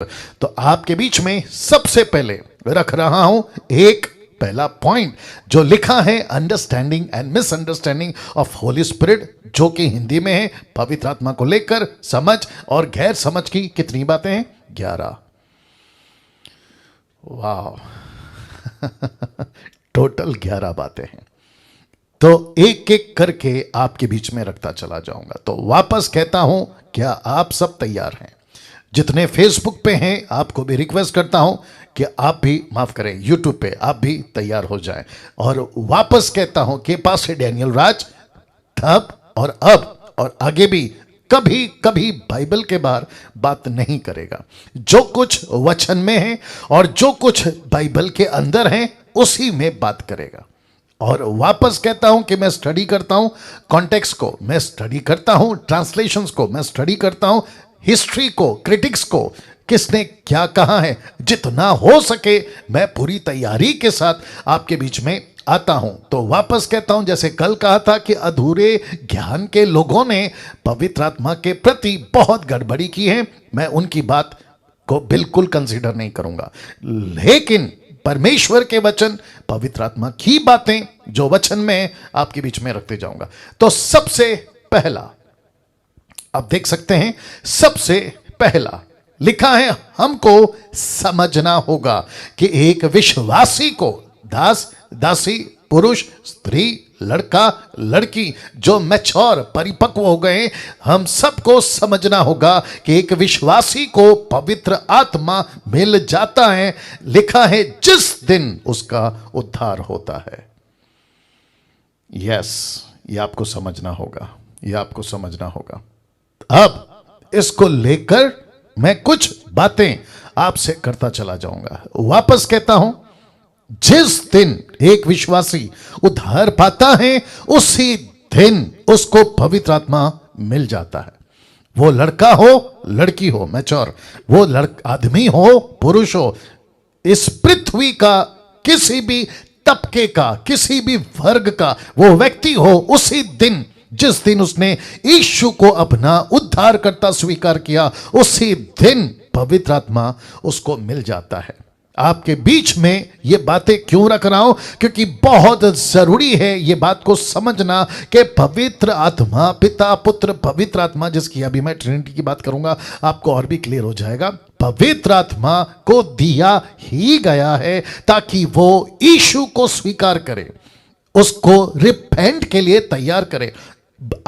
तो आपके बीच में सबसे पहले रख रहा हूं एक पहला पॉइंट जो लिखा है understanding and misunderstanding of Holi spirit, जो कि हिंदी में है पवित्र आत्मा को लेकर समझ और गैर समझ की कितनी बातें हैं? 11। वाह टोटल 11 बातें हैं। तो एक एक करके आपके बीच में रखता चला जाऊंगा। तो वापस कहता हूं, क्या आप सब तैयार हैं? जितने फेसबुक पे हैं आपको भी रिक्वेस्ट करता हूं कि आप भी, माफ करें, यूट्यूब पे आप भी तैयार हो जाएं। और वापस कहता हूं कि पास्टर डैनियल राज तब और अब और आगे भी कभी कभी बाइबल के बाहर बात नहीं करेगा। जो कुछ वचन में है और जो कुछ बाइबल के अंदर है उसी में बात करेगा। और वापस कहता हूं कि मैं स्टडी करता हूं कॉन्टेक्स्ट को, मैं स्टडी करता हूं ट्रांसलेशंस को, मैं स्टडी करता हूं हिस्ट्री को, क्रिटिक्स को, किसने क्या कहा है। जितना हो सके मैं पूरी तैयारी के साथ आपके बीच में आता हूं। तो वापस कहता हूं, जैसे कल कहा था कि अधूरे ज्ञान के लोगों ने पवित्र आत्मा के प्रति बहुत गड़बड़ी की है, मैं उनकी बात को बिल्कुल कंसीडर नहीं करूंगा। लेकिन परमेश्वर के वचन, पवित्र आत्मा की बातें जो वचन में आपके बीच में रखते जाऊंगा। तो सबसे पहला आप देख सकते हैं, सबसे पहला लिखा है हमको समझना होगा कि एक विश्वासी को, दास दासी, पुरुष स्त्री, लड़का लड़की जो मैच्योर परिपक्व हो गए, हम सबको समझना होगा कि एक विश्वासी को पवित्र आत्मा मिल जाता है। लिखा है जिस दिन उसका उद्धार होता है। यस, ये आपको समझना होगा, ये आपको समझना होगा। अब इसको लेकर मैं कुछ बातें आपसे करता चला जाऊंगा। वापस कहता हूं, जिस दिन एक विश्वासी उद्धार पाता है उसी दिन उसको पवित्र आत्मा मिल जाता है। वो लड़का हो, लड़की हो, मैच्योर, वो आदमी हो, पुरुष हो, इस पृथ्वी का किसी भी तबके का, किसी भी वर्ग का वो व्यक्ति हो, उसी दिन, जिस दिन उसने यीशु को अपना उद्धारकर्ता स्वीकार किया, उसी दिन पवित्र आत्मा उसको मिल जाता है। आपके बीच में ये बातें क्यों रख रहा हूं? क्योंकि बहुत जरूरी है ये बात को समझना कि पवित्र आत्मा, पिता पुत्र पवित्र आत्मा, जिसकी अभी मैं ट्रिनिटी की बात करूंगा आपको और भी क्लियर हो जाएगा। पवित्र आत्मा को दिया ही गया है ताकि वो यीशु को स्वीकार करे, उसको रिपेंट के लिए तैयार करे।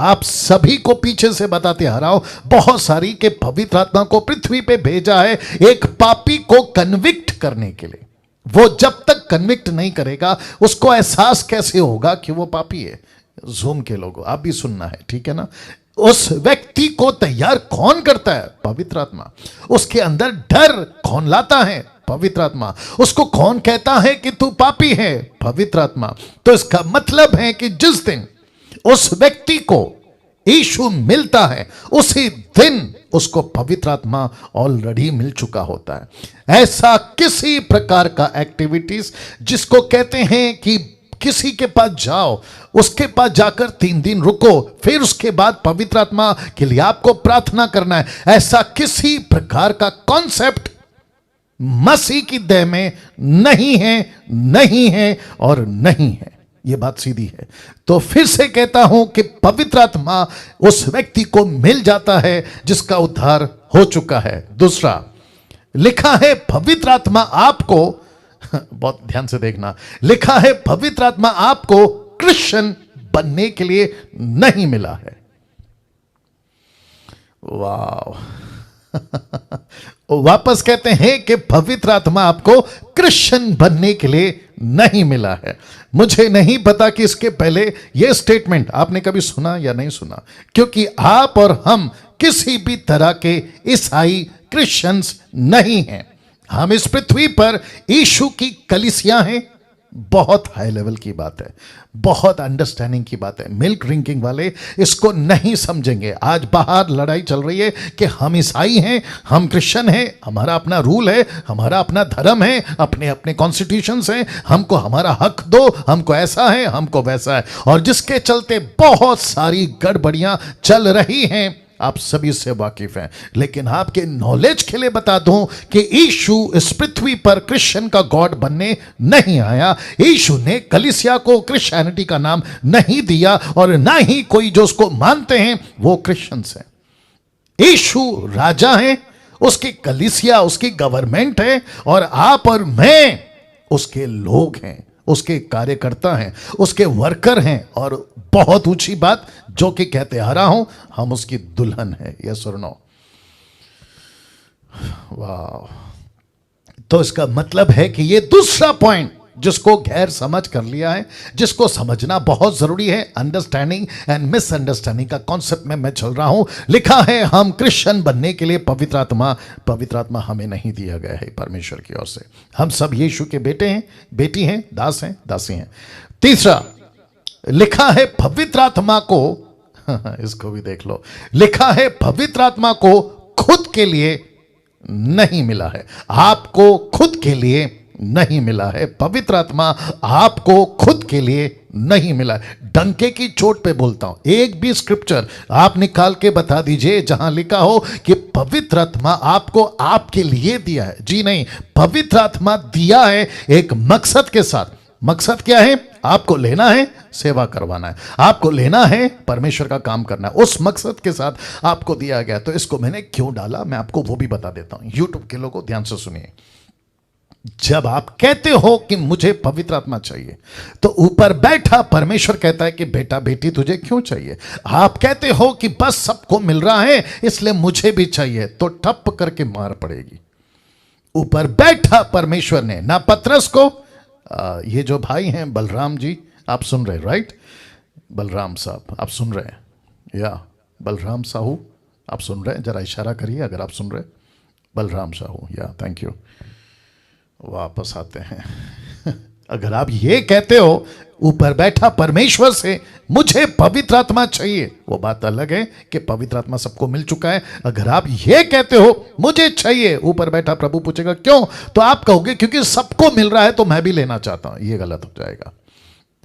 आप सभी को पीछे से बताते आ रहा हूं बहुत सारी के पवित्र आत्मा को पृथ्वी पे भेजा है एक पापी को कन्विक्ट करने के लिए। वो जब तक कन्विक्ट नहीं करेगा उसको एहसास कैसे होगा कि वो पापी है? जूम के लोगों, आप भी सुनना है, ठीक है ना? उस व्यक्ति को तैयार कौन करता है? पवित्र आत्मा। उसके अंदर डर कौन लाता है? पवित्र आत्मा। उसको कौन कहता है कि तू पापी है? पवित्र आत्मा। तो इसका मतलब है कि जिस दिन उस व्यक्ति को यीशु मिलता है उसी दिन उसको पवित्र आत्मा ऑलरेडी मिल चुका होता है। ऐसा किसी प्रकार का एक्टिविटीज जिसको कहते हैं कि किसी के पास जाओ, उसके पास जाकर 3 दिन रुको, फिर उसके बाद पवित्र आत्मा के लिए आपको प्रार्थना करना है, ऐसा किसी प्रकार का कॉन्सेप्ट मसीह की देह में नहीं है, नहीं है और नहीं है। यह बात सीधी है। तो फिर से कहता हूं कि पवित्र आत्मा उस व्यक्ति को मिल जाता है जिसका उद्धार हो चुका है। दूसरा लिखा है पवित्र आत्मा आपको, बहुत ध्यान से देखना, लिखा है पवित्र आत्मा आपको क्रिश्चियन बनने के लिए नहीं मिला है। वाह वापस कहते हैं कि पवित्र आत्मा आपको क्रिश्चियन बनने के लिए नहीं मिला है। मुझे नहीं पता कि इसके पहले यह स्टेटमेंट आपने कभी सुना या नहीं सुना, क्योंकि आप और हम किसी भी तरह के ईसाई क्रिश्चियंस नहीं हैं। हम इस पृथ्वी पर यीशु की कलीसिया हैं। बहुत हाई लेवल की बात है, बहुत अंडरस्टैंडिंग की बात है। मिल्क ड्रिंकिंग वाले इसको नहीं समझेंगे। आज बाहर लड़ाई चल रही है कि हम ईसाई हैं, हम क्रिश्चियन हैं, हमारा अपना रूल है, हमारा अपना धर्म है, अपने अपने कॉन्स्टिट्यूशंस हैं, हमको हमारा हक दो, हमको ऐसा है, हमको वैसा है, और जिसके चलते बहुत सारी गड़बड़ियां चल रही हैं। आप सभी इससे वाकिफ हैं, लेकिन आपके नॉलेज के लिए बता दूं कि यीशु इस पृथ्वी पर क्रिश्चियन का गॉड बनने नहीं आया। यीशु ने कलीसिया को क्रिश्चियनिटी का नाम नहीं दिया और ना ही कोई जो उसको मानते हैं वो क्रिश्चियंस हैं। यीशु राजा है, उसकी कलीसिया उसकी गवर्नमेंट है और आप और मैं उसके लोग हैं, उसके कार्यकर्ता हैं, उसके वर्कर हैं। और बहुत ऊंची बात जो कि कहते आ रहा हूं, हम उसकी दुल्हन है। यस और नो? वाह! तो इसका मतलब है कि ये दूसरा पॉइंट जिसको गैर समझ कर लिया है, जिसको समझना बहुत जरूरी है। अंडरस्टैंडिंग एंड मिसअंडरस्टैंडिंग का कॉन्सेप्ट में मैं चल रहा हूं। लिखा है हम क्रिश्चियन बनने के लिए पवित्र आत्मा हमें नहीं दिया गया है परमेश्वर की ओर से। हम सब यीशु के बेटे हैं, बेटी हैं, दास हैं, दासी हैं। तीसरा, लिखा है पवित्र आत्मा को इसको भी देख लो, लिखा है पवित्र आत्मा को खुद के लिए नहीं मिला है। आपको खुद के लिए नहीं मिला है। पवित्र आत्मा आपको खुद के लिए नहीं मिला है। डंके की चोट पे बोलता हूं, एक भी स्क्रिप्चर आप निकाल के बता दीजिए जहां लिखा हो कि पवित्र आत्मा आपको आपके लिए दिया है। जी नहीं, पवित्र आत्मा दिया है एक मकसद के साथ। मकसद क्या है? आपको लेना है, सेवा करवाना है, आपको लेना है, परमेश्वर का काम करना है। उस मकसद के साथ आपको दिया गया। तो इसको मैंने क्यों डाला, मैं आपको वो भी बता देता हूं। यूट्यूब के लोगों ध्यान से सुनिए। जब आप कहते हो कि मुझे पवित्र आत्मा चाहिए, तो ऊपर बैठा परमेश्वर कहता है कि बेटा बेटी तुझे क्यों चाहिए? आप कहते हो कि बस सबको मिल रहा है इसलिए मुझे भी चाहिए, तो ठप करके मार पड़ेगी। ऊपर बैठा परमेश्वर ने ना पतरस को, ये जो भाई हैं बलराम जी, आप सुन रहे राइट? बलराम साहब आप सुन रहे हैं, या बलराम साहू आप सुन रहे हैं? जरा इशारा करिए अगर आप सुन रहे। बलराम साहू, या थैंक यू। वापस आते हैं। अगर आप ये कहते हो ऊपर बैठा परमेश्वर से मुझे पवित्र आत्मा चाहिए, वो बात अलग है कि पवित्र आत्मा सबको मिल चुका है। अगर आप ये कहते हो मुझे चाहिए, ऊपर बैठा प्रभु पूछेगा क्यों, तो आप कहोगे क्योंकि सबको मिल रहा है तो मैं भी लेना चाहता हूं। ये गलत हो जाएगा।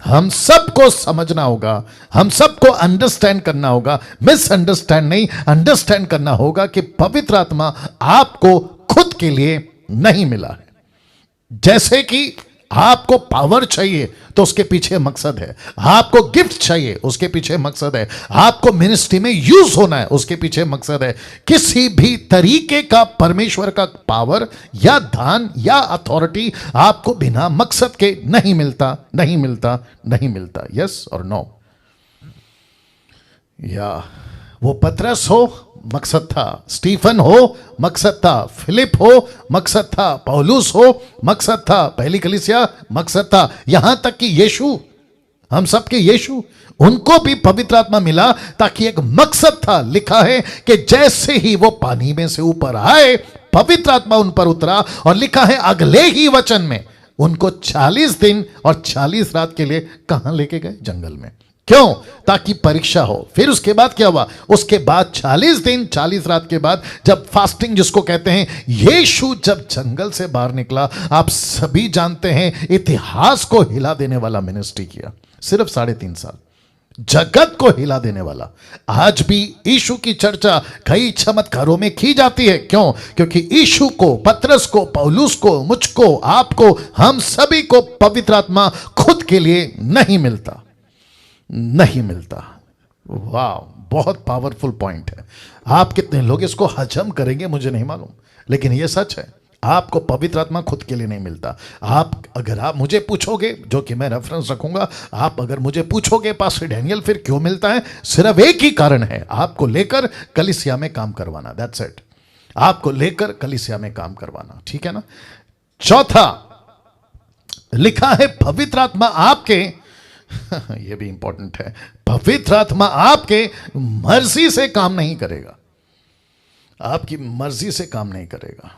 हम सबको समझना होगा, हम सबको अंडरस्टैंड करना होगा, मिसअंडरस्टैंड नहीं, अंडरस्टैंड करना होगा कि पवित्र आत्मा आपको खुद के लिए नहीं मिला है। जैसे कि आपको पावर चाहिए तो उसके पीछे मकसद है, आपको गिफ्ट चाहिए उसके पीछे मकसद है, आपको मिनिस्ट्री में यूज होना है उसके पीछे मकसद है। किसी भी तरीके का परमेश्वर का पावर या दान या अथॉरिटी आपको बिना मकसद के नहीं मिलता, नहीं मिलता, नहीं मिलता। यस और नो? या वो पतरस हो मकसद था, स्टीफन हो मकसद था, फिलिप हो मकसद था, पौलुस हो मकसद था, पहली कलीसिया मकसद था, यहां तक कि यीशु, हम सबके यीशु, उनको भी पवित्र आत्मा मिला ताकि एक मकसद था। लिखा है कि जैसे ही वो पानी में से ऊपर आए पवित्र आत्मा उन पर उतरा, और लिखा है अगले ही वचन में उनको 40 दिन और 40 रात के लिए कहां लेके गए? जंगल में। क्यों? ताकि परीक्षा हो। फिर उसके बाद क्या हुआ? उसके बाद 40 दिन 40 रात के बाद जब फास्टिंग जिसको कहते हैं, यीशु जब जंगल से बाहर निकला, आप सभी जानते हैं इतिहास को हिला देने वाला मिनिस्ट्री किया। सिर्फ 3.5 साल जगत को हिला देने वाला। आज भी यीशु की चर्चा कई चमत्कारों में की जाती है। क्यों? क्योंकि यीशु को, पतरस को, पौलुस को, मुझको, आपको, हम सभी को पवित्र आत्मा खुद के लिए नहीं मिलता, नहीं मिलता। वाह, बहुत पावरफुल पॉइंट है। आप कितने लोग इसको हजम करेंगे मुझे नहीं मालूम, लेकिन यह सच है। आपको पवित्र आत्मा खुद के लिए नहीं मिलता। अगर आप मुझे पूछोगे, जो कि मैं रेफरेंस रखूंगा, आप अगर मुझे पूछोगे पास्टर डैनियल फिर क्यों मिलता है, सिर्फ एक ही कारण है, आपको लेकर कलीसिया में काम करवाना। That's it. आपको लेकर कलीसिया में काम करवाना, ठीक है ना? चौथा, लिखा है पवित्र आत्मा आपके यह भी इंपॉर्टेंट है, पवित्र आत्मा आपके मर्जी से काम नहीं करेगा, आपकी मर्जी से काम नहीं करेगा।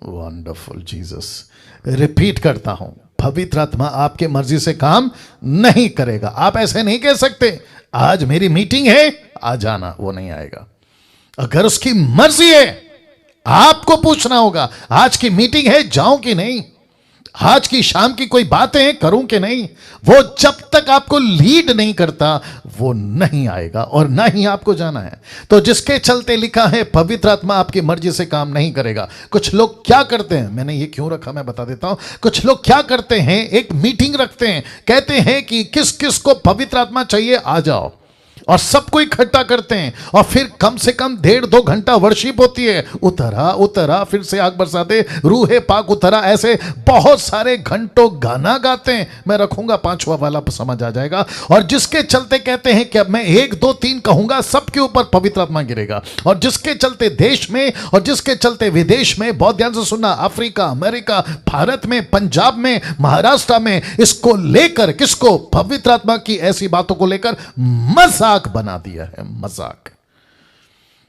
Wonderful Jesus. रिपीट करता हूं, पवित्र आत्मा आपके मर्जी से काम नहीं करेगा। आप ऐसे नहीं कह सकते आज मेरी मीटिंग है आ जाना, वो नहीं आएगा। अगर उसकी मर्जी है आपको पूछना होगा आज की मीटिंग है जाऊं कि नहीं। आज की शाम की कोई बातें करूं कि नहीं, वो जब तक आपको लीड नहीं करता वो नहीं आएगा और ना ही आपको जाना है। तो जिसके चलते लिखा है पवित्र आत्मा आपकी मर्जी से काम नहीं करेगा। कुछ लोग क्या करते हैं, मैंने ये क्यों रखा मैं बता देता हूं। कुछ लोग क्या करते हैं, एक मीटिंग रखते हैं, कहते हैं कि किस किस को पवित्र आत्मा चाहिए आ जाओ, और सबको इकट्ठा करते हैं और फिर कम से कम 1.5-2 घंटा वर्शिप होती है। उतरा उतरा, फिर से आग बरसाते, रूहे पाक उतरा, ऐसे बहुत सारे घंटों गाना गाते हैं। मैं रखूंगा 5वां वाला, समझ आ जाएगा। और जिसके चलते कहते हैं कि अब मैं 1 2 3 कहूंगा, सबके ऊपर पवित्र आत्मा गिरेगा। और जिसके चलते देश में और जिसके चलते विदेश में, बहुत ध्यान से सुनना, अफ्रीका, अमेरिका, भारत में, पंजाब में, महाराष्ट्र में, इसको लेकर, किसको, पवित्र आत्मा की ऐसी बातों को लेकर मजाक बना दिया है, मजाक।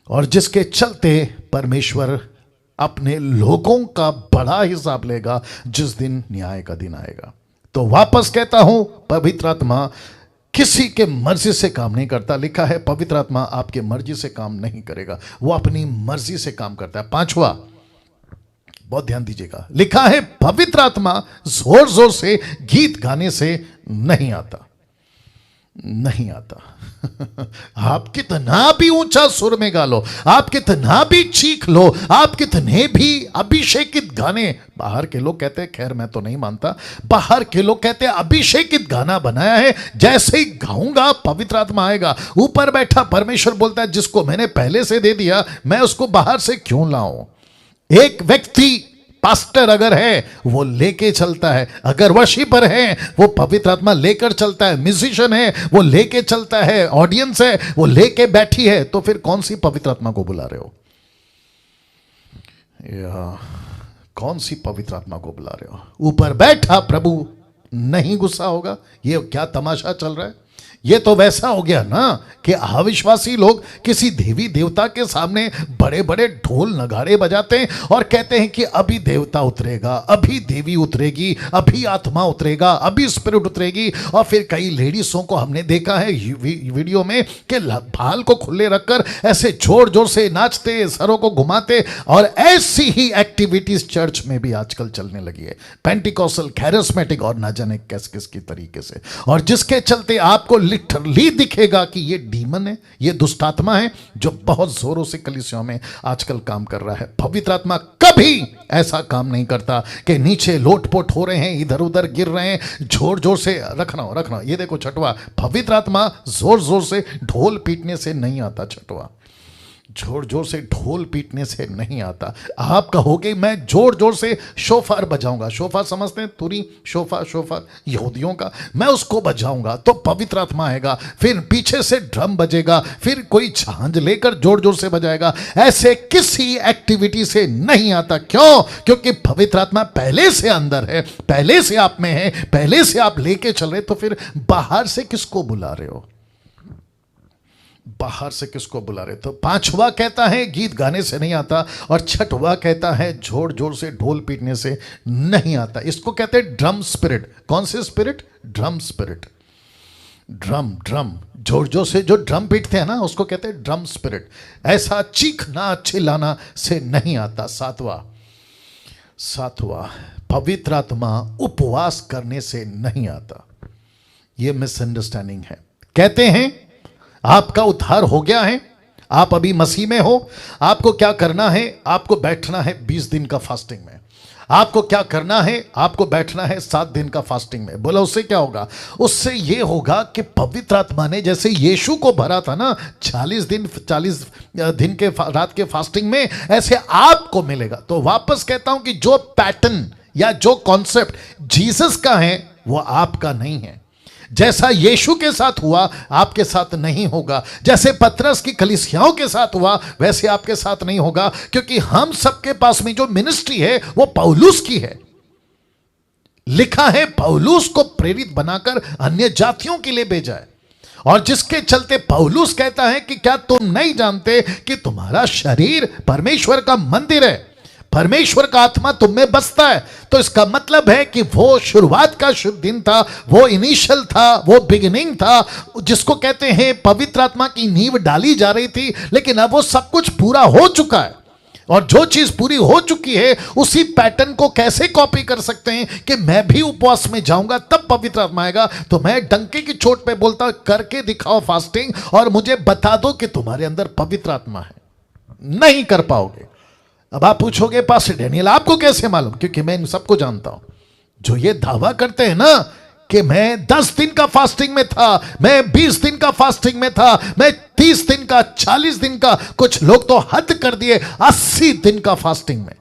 और जिसके चलते परमेश्वर अपने लोगों का बड़ा हिसाब लेगा जिस दिन न्याय का दिन आएगा। तो वापस कहता हूं, पवित्र आत्मा किसी के मर्जी से काम नहीं करता। लिखा है पवित्र आत्मा आपके मर्जी से काम नहीं करेगा, वो अपनी मर्जी से काम करता है। 5वां, बहुत ध्यान दीजिएगा, लिखा है पवित्र आत्मा जोर जोर से गीत गाने से नहीं आता, नहीं आता। आप कितना भी ऊंचा सुर में गा लो, आप कितना भी चीख लो, आप कितने भी अभिषेकित गाने, बाहर के लोग कहते हैं, खैर मैं तो नहीं मानता, बाहर के लोग कहते हैं अभिषेकित गाना बनाया है, जैसे ही गाऊंगा पवित्र आत्मा आएगा। ऊपर बैठा परमेश्वर बोलता है जिसको मैंने पहले से दे दिया, मैं उसको बाहर से क्यों लाऊं। एक व्यक्ति पास्टर अगर है वो लेके चलता है, अगर वर्शिपर है वो पवित्र आत्मा लेकर चलता है, म्यूजिशियन है वो लेके चलता है, ऑडियंस है वो लेके बैठी है, तो फिर कौन सी पवित्र आत्मा को बुला रहे हो, या कौन सी पवित्र आत्मा को बुला रहे हो। ऊपर बैठा प्रभु नहीं गुस्सा होगा, ये क्या तमाशा चल रहा है। ये तो वैसा हो गया ना कि अविश्वासी लोग किसी देवी देवता के सामने बड़े बड़े ढोल नगाड़े बजाते हैं और कहते हैं कि अभी देवता उतरेगा, अभी देवी उतरेगी, अभी आत्मा उतरेगा, अभी स्पिरिट उतरेगी। और फिर कई लेडीजों को हमने देखा है वीडियो में कि बाल को खुले रखकर ऐसे जोर जोर से नाचते, सरों को घुमाते, और ऐसी ही एक्टिविटीज चर्च में भी आजकल चलने लगी है, पेंटिकॉस्टल, कैरिस्मेटिक और ना जाने किस किस की तरीके से। और जिसके चलते आपको लिटरली दिखेगा कि ये डीमन है, ये दुष्टात्मा है जो बहुत जोरों से कलीसियों में आजकल काम कर रहा है। पवित्र आत्मा कभी ऐसा काम नहीं करता कि नीचे लोटपोट हो रहे हैं, इधर उधर गिर रहे हैं, जोर जोर से रखना। ये देखो 6वां, पवित्र आत्मा जोर जोर से ढोल पीटने से नहीं आता। 6वां, जोर जोर से ढोल पीटने से नहीं आता। आप कहोगे मैं जोर जोर से शोफार बजाऊंगा, शोफार समझते हैं, तुरी, शोफार यहूदियों का, मैं उसको बजाऊंगा तो पवित्र आत्मा आएगा। फिर पीछे से ड्रम बजेगा, फिर कोई झांझ लेकर जोर जोर से बजाएगा। ऐसे किसी एक्टिविटी से नहीं आता। क्यों? क्योंकि पवित्र आत्मा पहले से अंदर है, पहले से आप में है, पहले से आप लेके चल रहे, तो फिर बाहर से किसको बुला रहे हो, बाहर से किसको बुला रहे। तो 5वां कहता है गीत गाने से नहीं आता, और 6वां कहता है जोर जोर से ढोल पीटने से नहीं आता। इसको कहते हैं ड्रम स्पिरिट। कौन से स्पिरिट? Drum spirit. ड्रम जोर जोर से जो ड्रम पीटते हैं ना, उसको कहते हैं ड्रम स्पिरिट। ऐसा चीखना चिल्लाना से नहीं आता। 7वां पवित्र आत्मा उपवास करने से नहीं आता। यह मिसअंडरस्टैंडिंग है। कहते हैं आपका उद्धार हो गया है, आप अभी मसीह में हो, आपको क्या करना है, आपको बैठना है 20 दिन का फास्टिंग में। आपको क्या करना है, आपको बैठना है 7 दिन का फास्टिंग में। बोला उससे क्या होगा? उससे ये होगा कि पवित्र आत्मा ने जैसे यीशु को भरा था ना 40 दिन के रात के फास्टिंग में, ऐसे आपको मिलेगा। तो वापस कहता हूं कि जो पैटर्न या जो कॉन्सेप्ट जीसस का है वो आपका नहीं है। जैसा यीशु के साथ हुआ आपके साथ नहीं होगा, जैसे पतरस की कलीसियाओं के साथ हुआ वैसे आपके साथ नहीं होगा, क्योंकि हम सबके पास में जो मिनिस्ट्री है वो पौलुस की है। लिखा है पौलुस को प्रेरित बनाकर अन्य जातियों के लिए भेजा है। और जिसके चलते पौलुस कहता है कि क्या तुम नहीं जानते कि तुम्हारा शरीर परमेश्वर का मंदिर है, परमेश्वर का आत्मा तुम में बसता है। तो इसका मतलब है कि वो शुरुआत का शुभ दिन था, वो इनिशियल था, वो बिगिनिंग था, जिसको कहते हैं पवित्र आत्मा की नींव डाली जा रही थी, लेकिन अब वो सब कुछ पूरा हो चुका है। और जो चीज पूरी हो चुकी है उसी पैटर्न को कैसे कॉपी कर सकते हैं कि मैं भी उपवास में जाऊंगा तब पवित्र आत्मा आएगा। तो मैं डंके की चोट पे बोलता करके दिखाओ फास्टिंग और मुझे बता दो कि तुम्हारे अंदर पवित्र आत्मा है। नहीं कर पाओगे। अब आप पूछोगे पास्टर डैनियल आपको कैसे मालूम? क्योंकि मैं इन सबको जानता हूं जो ये दावा करते हैं ना कि मैं 10 दिन का फास्टिंग में था, मैं 20 दिन का फास्टिंग में था, मैं 30 दिन का, 40 दिन का, कुछ लोग तो हद कर दिए 80 दिन का फास्टिंग में।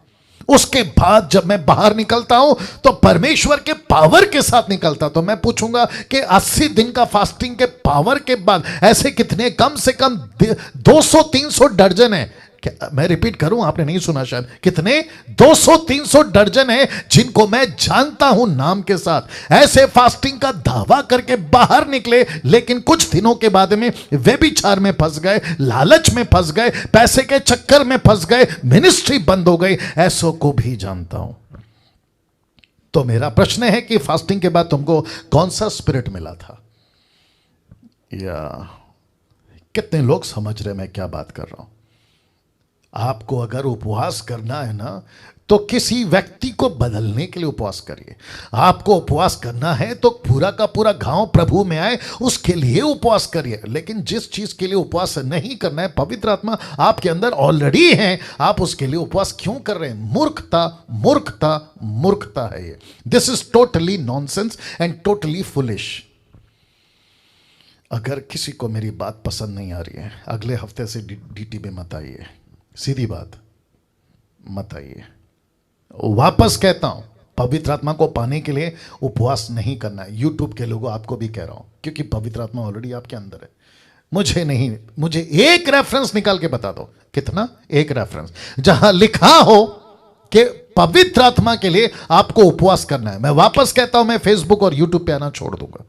उसके बाद जब मैं बाहर निकलता हूं तो परमेश्वर के पावर के साथ निकलता। तो मैं पूछूंगा कि 80 दिन का फास्टिंग के पावर के बाद ऐसे कितने, कम से कम 200-300 दर्जन है। मैं रिपीट करूं, आपने नहीं सुना शायद, कितने 200-300 दर्जन है जिनको मैं जानता हूं नाम के साथ। ऐसे फास्टिंग का दावा करके बाहर निकले, लेकिन कुछ दिनों के बाद में व्यभिचार में फंस गए, लालच में फंस गए, पैसे के चक्कर में फंस गए, मिनिस्ट्री बंद हो गई। ऐसों को भी जानता हूं। तो मेरा प्रश्न है कि फास्टिंग के बाद तुमको कौन सा स्पिरिट मिला था? या कितने लोग समझ रहे मैं क्या बात कर रहा हूं? आपको अगर उपवास करना है ना तो किसी व्यक्ति को बदलने के लिए उपवास करिए। आपको उपवास करना है तो पूरा का पूरा गांव प्रभु में आए उसके लिए उपवास करिए। लेकिन जिस चीज के लिए उपवास नहीं करना है, पवित्र आत्मा आपके अंदर ऑलरेडी है, आप उसके लिए उपवास क्यों कर रहे हैं? मूर्खता, मूर्खता, मूर्खता है ये। This is totally nonsense and totally foolish. अगर किसी को मेरी बात पसंद नहीं आ रही है, अगले हफ्ते से डीटी में मत आइए। सीधी बात, मत आइए। वापस कहता हूं, पवित्र आत्मा को पाने के लिए उपवास नहीं करना है। यूट्यूब के लोगों आपको भी कह रहा हूं, क्योंकि पवित्र आत्मा ऑलरेडी आपके अंदर है। मुझे नहीं, मुझे एक रेफरेंस निकाल के बता दो। कितना? एक रेफरेंस जहां लिखा हो कि पवित्र आत्मा के लिए आपको उपवास करना है। मैं वापस कहता हूं, मैं फेसबुक और यूट्यूब पे आना छोड़ दूंगा।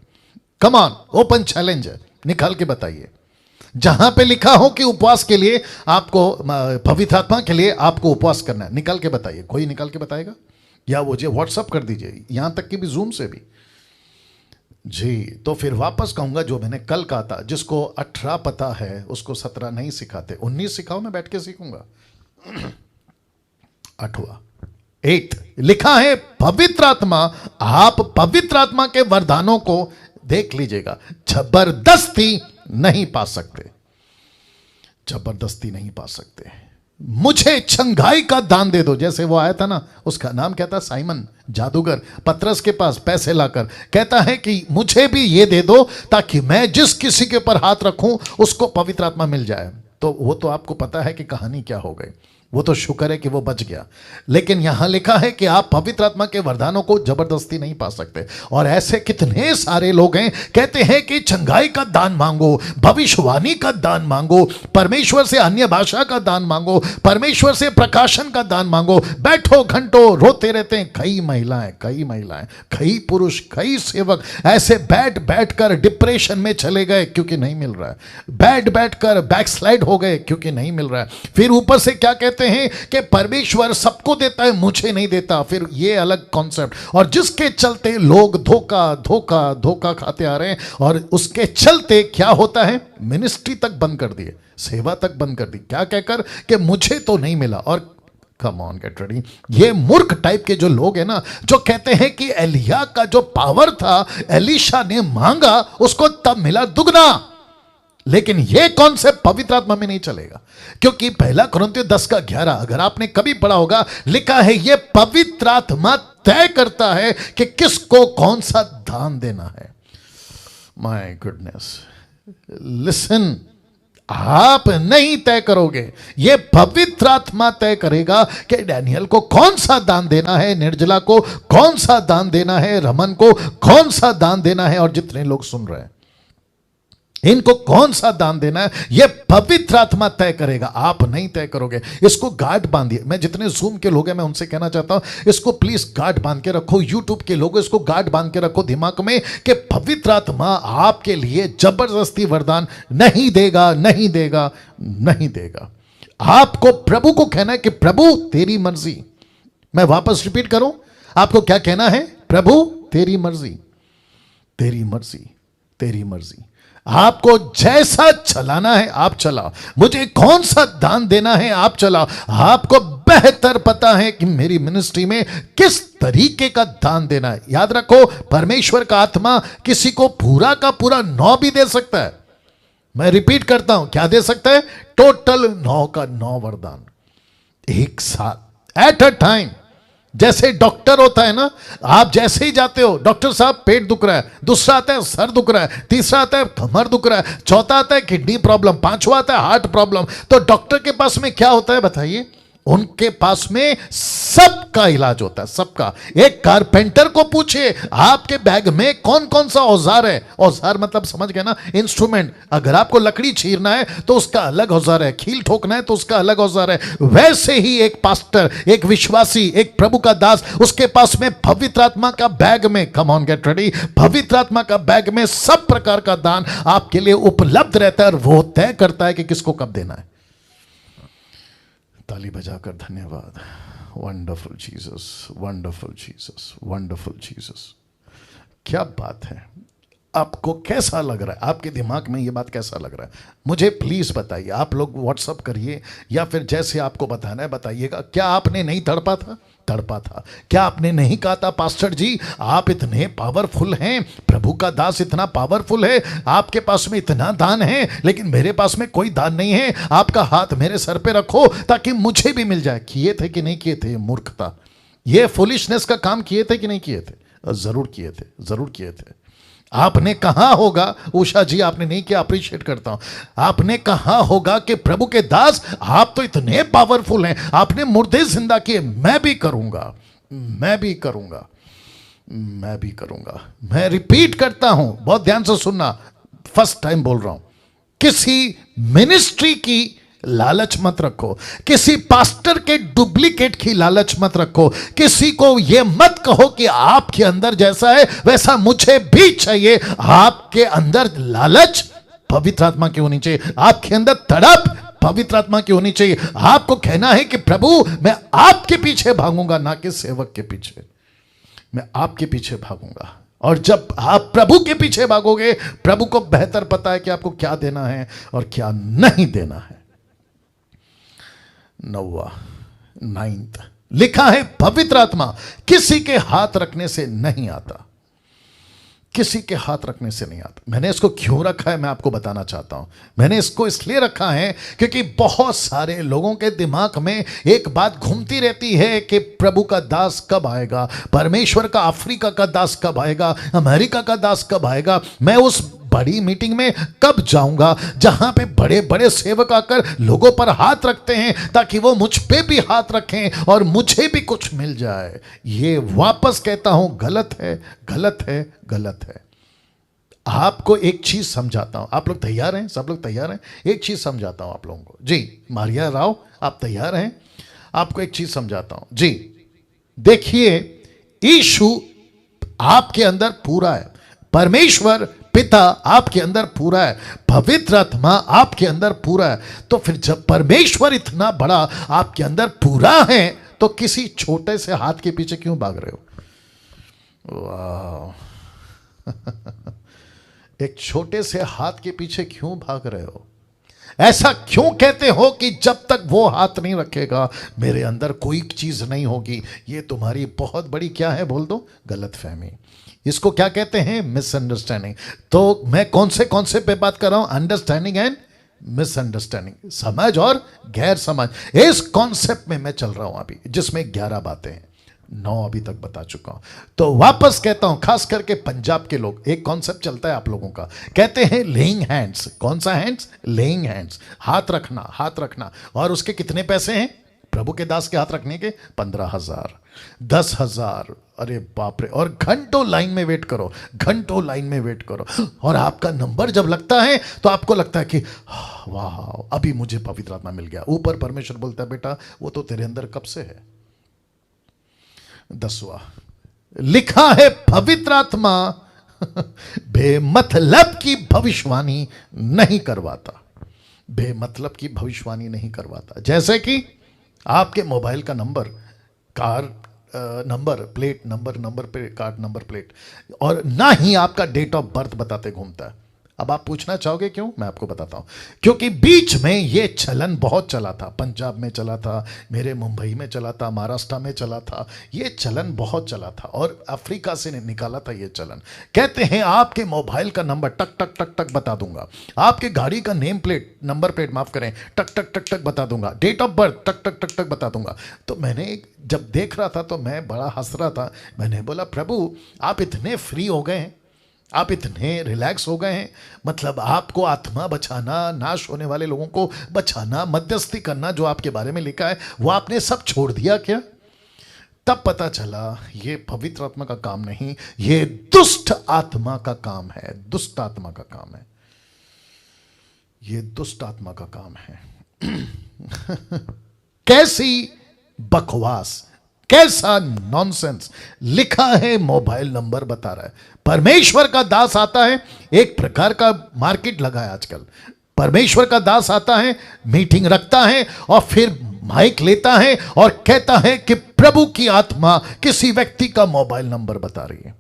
कम ऑन, ओपन चैलेंज है, निकाल के बताइए जहां पे लिखा हो कि उपवास के लिए आपको, पवित्र आत्मा के लिए आपको उपवास करना है। निकाल के बताइए। कोई निकाल के बताएगा? या वो जो व्हाट्सअप कर दीजिए, यहां तक कि भी जूम से भी जी। तो फिर वापस कहूंगा जो मैंने कल कहा था, जिसको 18 पता है उसको 17 नहीं सिखाते। 19 सिखाओ, मैं बैठ के सीखूंगा। 8वां 8 लिखा है पवित्र आत्मा, आप पवित्र आत्मा के वरदानों को देख लीजिएगा, जबरदस्ती नहीं पा सकते। जबरदस्ती नहीं पा सकते। मुझे छंगाई का दान दे दो, जैसे वो आया था ना, उसका नाम क्या था? साइमन जादूगर, पतरस के पास पैसे लाकर कहता है कि मुझे भी ये दे दो ताकि मैं जिस किसी के ऊपर हाथ रखूं उसको पवित्र आत्मा मिल जाए। तो वो तो आपको पता है कि कहानी क्या हो गई। वो तो शुक्र है कि वो बच गया। लेकिन यहां लिखा है कि आप पवित्र आत्मा के वरदानों को जबरदस्ती नहीं पा सकते। और ऐसे कितने सारे लोग हैं कहते हैं कि चंगाई का दान मांगो, भविष्यवाणी का दान मांगो, परमेश्वर से अन्य भाषा का दान मांगो, परमेश्वर से प्रकाशन का दान मांगो। बैठो घंटों रोते रहते हैं। कई महिलाएं, कई पुरुष, कई सेवक ऐसे बैठ कर डिप्रेशन में चले गए क्योंकि नहीं मिल रहा है। बैठ कर बैकस्लाइड हो गए क्योंकि नहीं मिल रहा है। फिर ऊपर से क्या कहते हैं कि परमेश्वर सबको देता है, मुझे नहीं देता। फिर ये अलग कॉन्सेप्ट, और जिसके चलते लोग धोखा धोखा धोखा खाते आ रहे हैं। और उसके चलते क्या होता है? मिनिस्ट्री तक बंद कर दिए, सेवा तक बंद कर दी। क्या कहकर कि मुझे तो नहीं मिला। और कम ऑन, गेट रेडी। ये मूर्ख टाइप के जो लोग हैं ना, जो कहते हैं कि एलिया का जो पावर था, एलीशा ने मांगा उसको तब मिला दुगना। लेकिन यह कॉन्सेप्ट पवित्र आत्मा में नहीं चलेगा, क्योंकि 1 कुरिन्थियों 10:11 अगर आपने कभी पढ़ा होगा, लिखा है यह पवित्र आत्मा तय करता है कि किसको कौन सा दान देना है। माय गुडनेस, लिसन, आप नहीं तय करोगे, यह पवित्र आत्मा तय करेगा कि डैनियल को कौन सा दान देना है, निर्जला को कौन सा दान देना है, रमन को कौन सा दान देना है, और जितने लोग सुन रहे हैं इनको कौन सा दान देना है, यह पवित्र आत्मा तय करेगा। आप नहीं तय करोगे। इसको गार्ड बांधिए। मैं जितने जूम के लोग हैं मैं उनसे कहना चाहता हूं, इसको प्लीज गार्ड बांध के रखो। यूट्यूब के लोग इसको गार्ड बांध के रखो दिमाग में कि पवित्र आत्मा आपके लिए जबरदस्ती वरदान नहीं देगा, नहीं देगा, नहीं देगा। आपको प्रभु को कहना है कि प्रभु तेरी मर्जी। मैं वापस रिपीट करूं, आपको क्या कहना है? प्रभु तेरी मर्जी, तेरी मर्जी, तेरी मर्जी। आपको जैसा चलाना है आप चलाओ, मुझे कौन सा दान देना है आप चलाओ। आपको बेहतर पता है कि मेरी मिनिस्ट्री में किस तरीके का दान देना है। याद रखो, परमेश्वर का आत्मा किसी को पूरा का पूरा 9 भी दे सकता है। मैं रिपीट करता हूं, क्या दे सकता है? टोटल 9 का 9 वरदान एक साथ, एट अ टाइम। जैसे डॉक्टर होता है ना, आप जैसे ही जाते हो, डॉक्टर साहब पेट दुख रहा है, दूसरा आता है सर दुख रहा है, तीसरा आता है कमर दुख रहा है, चौथा आता है किडनी प्रॉब्लम, पांचवा आता है हार्ट प्रॉब्लम। तो डॉक्टर के पास में क्या होता है बताइए? उनके पास में सबका इलाज होता है, सबका। एक कारपेंटर को पूछिए आपके बैग में कौन कौन सा औजार है। औजार मतलब समझ गए ना, इंस्ट्रूमेंट। अगर आपको लकड़ी चीरना है तो उसका अलग औजार है, कील ठोकना है तो उसका अलग औजार है। वैसे ही एक पास्टर, एक विश्वासी, एक प्रभु का दास, उसके पास में पवित्र आत्मा का बैग में, कम ऑन गेट रेडी, पवित्र आत्मा का बैग में सब प्रकार का दान आपके लिए उपलब्ध रहता है, और वो तय करता है कि किसको कब देना है। ताली बजाकर धन्यवाद। Wonderful Jesus, wonderful Jesus, wonderful Jesus. क्या बात है। आपको कैसा लग रहा है? आपके दिमाग में ये बात कैसा लग रहा है? मुझे प्लीज बताइए। आप लोग व्हाट्सअप करिए या फिर जैसे आपको बताना है बताइएगा। क्या आपने नहीं तड़पा था? तड़पा था। क्या आपने नहीं कहा था पास्टर जी आप इतने पावरफुल हैं, प्रभु का दास इतना पावरफुल है, आपके पास में इतना दान है लेकिन मेरे पास में कोई दान नहीं है, आपका हाथ मेरे सर पे रखो ताकि मुझे भी मिल जाए? किए थे कि नहीं किए थे? मूर्खता, ये फुलिशनेस का काम किए थे कि नहीं किए थे? जरूर किए थे, जरूर किए थे। आपने कहा होगा, उषा जी आपने नहीं किया, अप्रिशिएट करता हूं। आपने कहा होगा कि प्रभु के दास आप तो इतने पावरफुल हैं, आपने मुर्दे जिंदा किए। मैं भी करूंगा, मैं भी करूंगा, मैं भी करूंगा। मैं रिपीट करता हूं, बहुत ध्यान से सुनना, फर्स्ट टाइम बोल रहा हूं। किसी मिनिस्ट्री की लालच मत रखो, किसी पास्टर के डुप्लीकेट की लालच मत रखो, किसी को यह मत कहो कि आपके अंदर जैसा है वैसा मुझे भी चाहिए। आपके अंदर लालच पवित्र आत्मा की होनी चाहिए, आपके अंदर तड़प पवित्र आत्मा की होनी चाहिए। आपको कहना है कि प्रभु मैं आपके पीछे भागूंगा, ना कि सेवक के पीछे, मैं आपके पीछे भागूंगा। और जब आप प्रभु के पीछे भागोगे, प्रभु को बेहतर पता है कि आपको क्या देना है और क्या नहीं देना है। 9वां, 9th लिखा है पवित्र आत्मा किसी के हाथ रखने से नहीं आता, किसी के हाथ रखने से नहीं आता। मैंने इसको क्यों रखा है मैं आपको बताना चाहता हूं। मैंने इसको इसलिए रखा है क्योंकि बहुत सारे लोगों के दिमाग में एक बात घूमती रहती है कि प्रभु का दास कब आएगा, परमेश्वर का अफ्रीका का दास कब आएगा, अमेरिका का दास कब आएगा, मैं उस बड़ी मीटिंग में कब जाऊंगा जहां पे बड़े बड़े सेवक आकर लोगों पर हाथ रखते हैं ताकि वो मुझ पे भी हाथ रखें और मुझे भी कुछ मिल जाए। ये वापस कहता हूं गलत है, गलत है, गलत है। आपको एक चीज समझाता हूं, आप लोग तैयार हैं? सब लोग तैयार हैं? एक चीज समझाता हूं आप लोगों को। जी मारिया राव आप तैयार हैं? आपको एक चीज समझाता हूं। जी देखिए, यीशु आपके अंदर पूरा है, परमेश्वर पिता आपके अंदर पूरा है, पवित्र आत्मा आपके अंदर पूरा है। तो फिर जब परमेश्वर इतना बड़ा आपके अंदर पूरा है तो किसी छोटे से हाथ के पीछे क्यों भाग रहे हो? वाह एक छोटे से हाथ के पीछे क्यों भाग रहे हो? ऐसा क्यों कहते हो कि जब तक वो हाथ नहीं रखेगा मेरे अंदर कोई चीज नहीं होगी? ये तुम्हारी बहुत बड़ी क्या है बोल दो? गलतफहमी। इसको क्या कहते हैं? मिसअंडरस्टैंडिंग। तो मैं कौन से पे बात कर रहा हूं? अंडरस्टैंडिंग एंड मिसअंडरस्टैंडिंग, समझ और गैर समझ। इस कॉन्सेप्ट में मैं चल रहा हूं अभी, जिसमें 11 बातें हैं, 9 अभी तक बता चुका हूं। तो वापस कहता हूं, खास करके पंजाब के लोग, एक कॉन्सेप्ट चलता है आप लोगों का, कहते हैं लेइंग हैंड्स। कौन सा हैंड्स? लेइंग हैंड्स, हाथ रखना, हाथ रखना। और उसके कितने पैसे हैं प्रभु के दास के हाथ रखने के? 15,000, 10,000। अरे बाप रे। और घंटों लाइन में वेट करो, घंटों लाइन में वेट करो। और आपका नंबर जब लगता है तो आपको लगता है कि वाह अभी मुझे पवित्र आत्मा मिल गया। ऊपर परमेश्वर बोलता है बेटा वो तो तेरे अंदर कब से है। 10वां लिखा है पवित्र आत्मा बेमतलब की भविष्यवाणी नहीं करवाता, बेमतलब की भविष्यवाणी नहीं करवाता। जैसे कि आपके मोबाइल का number, car number plate, number plate, car number plate, और ना ही आपका डेट ऑफ बर्थ बताते घूमता है। अब आप पूछना चाहोगे क्यों? मैं आपको बताता हूं। क्योंकि बीच में यह चलन बहुत चला था, पंजाब में चला था, मेरे मुंबई में चला था, महाराष्ट्र में चला था, यह चलन बहुत चला था और अफ्रीका से निकाला था यह चलन। कहते हैं आपके मोबाइल का नंबर टक टक टक टक बता दूंगा, आपके गाड़ी का नेम प्लेट, नंबर प्लेट माफ करें, टक टक टक टक बता दूंगा, डेट ऑफ बर्थ टक टक टक टक बता दूंगा। तो मैंने जब देख रहा था तो मैं बड़ा हंस रहा था। मैंने बोला प्रभु आप इतने फ्री हो गए हैं, आप इतने रिलैक्स हो गए हैं, मतलब आपको आत्मा बचाना, नाश होने वाले लोगों को बचाना, मध्यस्थी करना जो आपके बारे में लिखा है वो आपने सब छोड़ दिया क्या? तब पता चला ये पवित्र आत्मा का काम नहीं, ये दुष्ट आत्मा का काम है, दुष्ट आत्मा का काम है, ये दुष्ट आत्मा का काम है। कैसी बकवास, कैसा नॉनसेंस लिखा है, मोबाइल नंबर बता रहा है। परमेश्वर का दास आता है, एक प्रकार का मार्केट लगा है आजकल। परमेश्वर का दास आता है, मीटिंग रखता है और फिर माइक लेता है और कहता है कि प्रभु की आत्मा किसी व्यक्ति का मोबाइल नंबर बता रही है।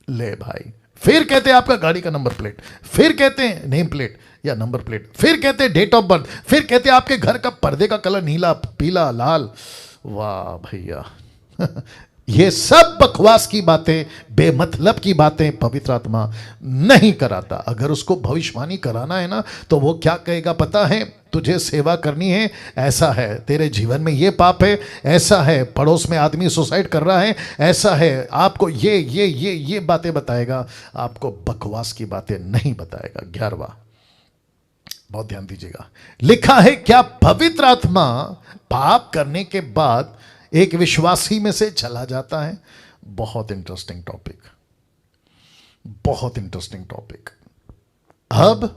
ले भाई, फिर कहते हैं आपका गाड़ी का नंबर प्लेट, फिर कहते हैं नेम प्लेट या नंबर प्लेट, फिर कहते हैं डेट ऑफ बर्थ, फिर कहते हैं आपके घर का पर्दे का कलर नीला, पीला, लाल। वाह भैया, ये सब बकवास की बातें, बेमतलब की बातें पवित्र आत्मा नहीं कराता। अगर उसको भविष्यवाणी कराना है ना तो वो क्या कहेगा पता है? तुझे सेवा करनी है, ऐसा है, तेरे जीवन में ये पाप है, ऐसा है, पड़ोस में आदमी सुसाइड कर रहा है, ऐसा है, आपको ये बातें बताएगा, आपको बकवास की बातें नहीं बताएगा। 11वां, बहुत ध्यान दीजिएगा, लिखा है क्या पवित्र आत्मा पाप करने के बाद एक विश्वासी में से चला जाता है? बहुत इंटरेस्टिंग टॉपिक, बहुत इंटरेस्टिंग टॉपिक। अब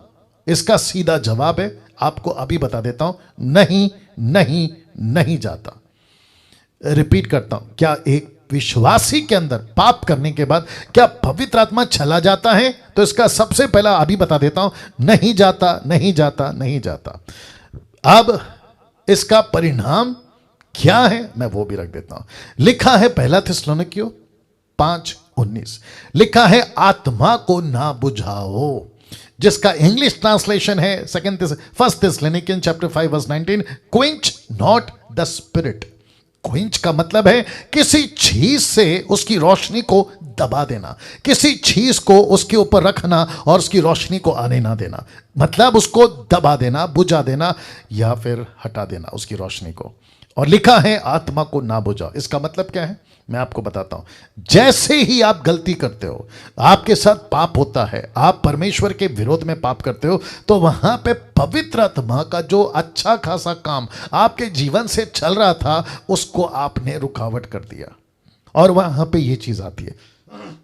इसका सीधा जवाब है, आपको अभी बता देता हूं, नहीं नहीं नहीं जाता। रिपीट करता हूं, क्या एक विश्वासी के अंदर पाप करने के बाद क्या पवित्र आत्मा चला जाता है? तो इसका सबसे पहला अभी बता देता हूं, नहीं जाता, नहीं जाता, नहीं जाता। अब इसका परिणाम क्या है मैं वो भी रख देता हूं। लिखा है पहला थिस्सलुनीकियों 5:19, लिखा है आत्मा को ना बुझाओ, जिसका इंग्लिश ट्रांसलेशन है first Thessalonians chapter 5:19, quench not the spirit. Quench का मतलब है किसी चीज से उसकी रोशनी को दबा देना, किसी चीज को उसके ऊपर रखना और उसकी रोशनी को आने ना देना, मतलब उसको दबा देना, बुझा देना या फिर हटा देना उसकी रोशनी को। और लिखा है आत्मा को ना बुझाओ। इसका मतलब क्या है मैं आपको बताता हूं। जैसे ही आप गलती करते हो, आपके साथ पाप होता है, आप परमेश्वर के विरोध में पाप करते हो, तो वहां पे पवित्र आत्मा का जो अच्छा खासा काम आपके जीवन से चल रहा था उसको आपने रुकावट कर दिया और वहां पे ये चीज आती है,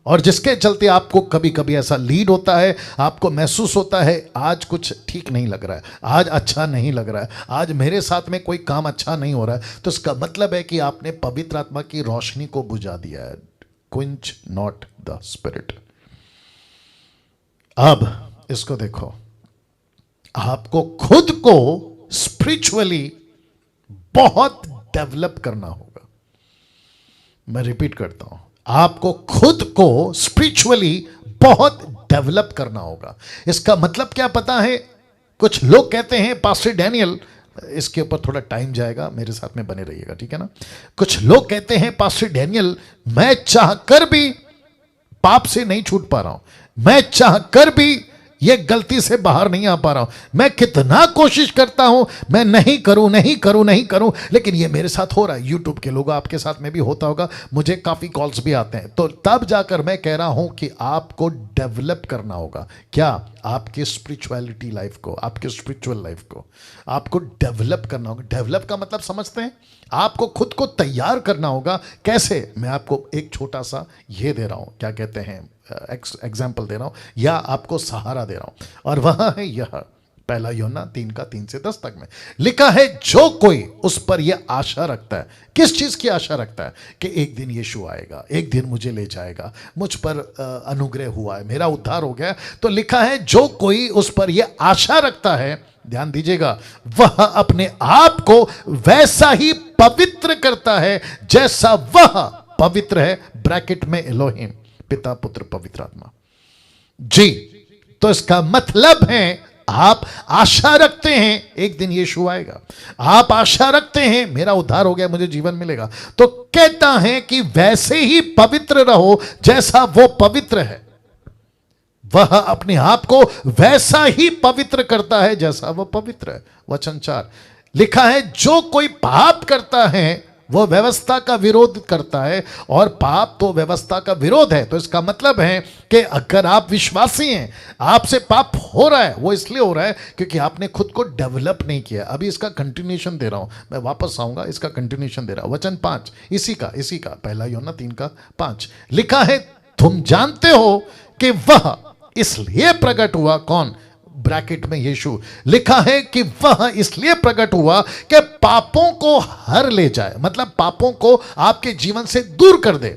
और जिसके चलते आपको कभी कभी ऐसा लीड होता है, आपको महसूस होता है आज कुछ ठीक नहीं लग रहा है, आज अच्छा नहीं लग रहा है, आज मेरे साथ में कोई काम अच्छा नहीं हो रहा है। तो इसका मतलब है कि आपने पवित्र आत्मा की रोशनी को बुझा दिया है। क्विंच नॉट द स्पिरिट। अब इसको देखो, आपको खुद को स्पिरिचुअली बहुत डेवलप करना होगा। मैं रिपीट करता हूं, आपको खुद को स्पिरिचुअली बहुत डेवलप करना होगा। इसका मतलब क्या पता है? कुछ लोग कहते हैं पास्टर डैनियल, इसके ऊपर थोड़ा टाइम जाएगा, मेरे साथ में बने रहिएगा, ठीक है ना। कुछ लोग कहते हैं पास्टर डैनियल मैं चाहकर भी पाप से नहीं छूट पा रहा हूं, मैं चाहकर भी ये गलती से बाहर नहीं आ पा रहा हूं, मैं कितना कोशिश करता हूं, मैं नहीं करूं, लेकिन ये मेरे साथ हो रहा है। यूट्यूब के लोग आपके साथ में भी होता होगा, मुझे काफी कॉल्स भी आते हैं। तो तब जाकर मैं कह रहा हूं कि आपको डेवलप करना होगा। क्या? आपकी स्पिरिचुअलिटी लाइफ को, आपके स्पिरिचुअल लाइफ को आपको डेवलप करना होगा। डेवलप का मतलब समझते हैं? आपको खुद को तैयार करना होगा। कैसे? मैं आपको एक छोटा सा ये दे रहा हूं, क्या कहते हैं, एग्जाम्पल दे रहा हूं या आपको सहारा दे रहा हूं, और वहां है यह पहला यूहन्ना 3:3-10 तक में लिखा है, जो कोई उस पर यह आशा रखता है। किस चीज की आशा रखता है? कि एक दिन यीशु आएगा, एक दिन मुझे ले जाएगा, मुझ पर अनुग्रह हुआ है, मेरा उद्धार हो गया। तो लिखा है जो कोई उस पर यह आशा रखता है, ध्यान दीजिएगा, वह अपने आप को वैसा ही पवित्र करता है जैसा वह पवित्र है। ब्रैकेट में एलोहिम, पिता पुत्र पवित्र आत्मा। जी, तो इसका मतलब है आप आशा रखते हैं एक दिन यीशु आएगा, आप आशा रखते हैं मेरा उद्धार हो गया, मुझे जीवन मिलेगा, तो कहता है कि वैसे ही पवित्र रहो जैसा वो पवित्र है। वह अपने आप को वैसा ही पवित्र करता है जैसा वह पवित्र है। वचन 4 लिखा है, जो कोई पाप करता है वो व्यवस्था का विरोध करता है, और पाप तो व्यवस्था का विरोध है। तो इसका मतलब है कि अगर आप विश्वासी हैं, आपसे पाप हो रहा है, वो इसलिए हो रहा है क्योंकि आपने खुद को डेवलप नहीं किया। अभी इसका कंटिन्यूशन दे रहा हूं, मैं वापस आऊंगा, इसका कंटिन्यूशन दे रहा हूं। वचन 5 इसी का 1 यूहन्ना 3:5 लिखा है, तुम जानते हो कि वह इसलिए प्रकट हुआ, कौन, ब्रैकेट में यीशु, लिखा है कि वह इसलिए प्रकट हुआ कि पापों को हर ले जाए, मतलब पापों को आपके जीवन से दूर कर दे।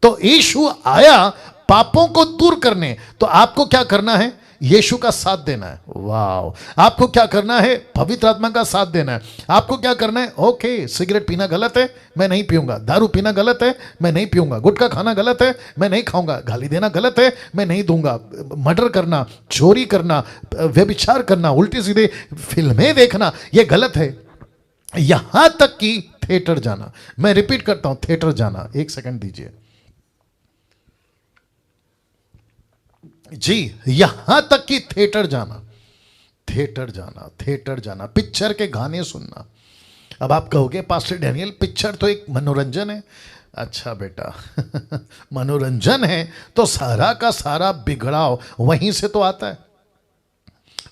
तो यीशु आया पापों को दूर करने, तो आपको क्या करना है, यीशु का साथ देना है। वाह, आपको क्या करना है, पवित्र आत्मा का साथ देना है। आपको क्या करना है, ओके सिगरेट पीना गलत है, मैं नहीं पीऊंगा, दारू पीना गलत है, मैं नहीं पीऊंगा, गुटखा खाना गलत है, मैं नहीं खाऊंगा, गाली देना गलत है, मैं नहीं दूंगा, मर्डर करना, चोरी करना, व्यभिचार करना, उल्टी सीधे फिल्में देखना, यह गलत है। यहां तक कि थिएटर जाना, मैं रिपीट करता हूं, थिएटर जाना, 1 सेकंड दीजिए जी, यहां तक कि थिएटर जाना, पिक्चर के गाने सुनना। अब आप कहोगे पास्टर डैनियल पिक्चर तो एक मनोरंजन है। अच्छा बेटा मनोरंजन है तो सारा का सारा बिगड़ाव वहीं से तो आता है,